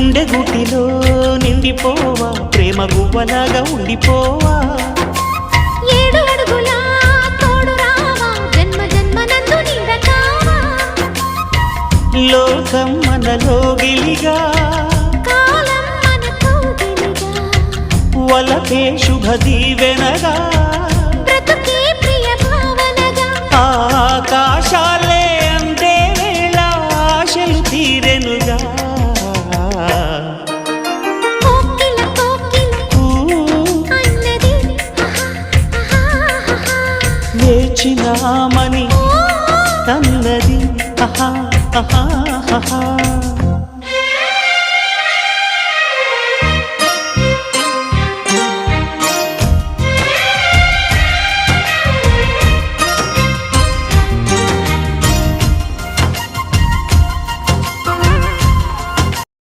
గుండె గుటిలో నిండిపోవా ప్రేమ గువ్వలాగా ఉండిపోవా 7 అడుగుల తోడు రావా జన్మ జన్మనందు నిందకావా లోకం మనలో గిలిగా కాలం మన కౌగిలిగా వలకే శుభ దీవెనగా బ్రతుకే ప్రియ భావనగా ఆకాశాలే అందే వేళ ఆశలు తీరెనుగా కోకిల కోకిల అన్నది వేచినామని తన్నది ఆహా ఆహా ఆహా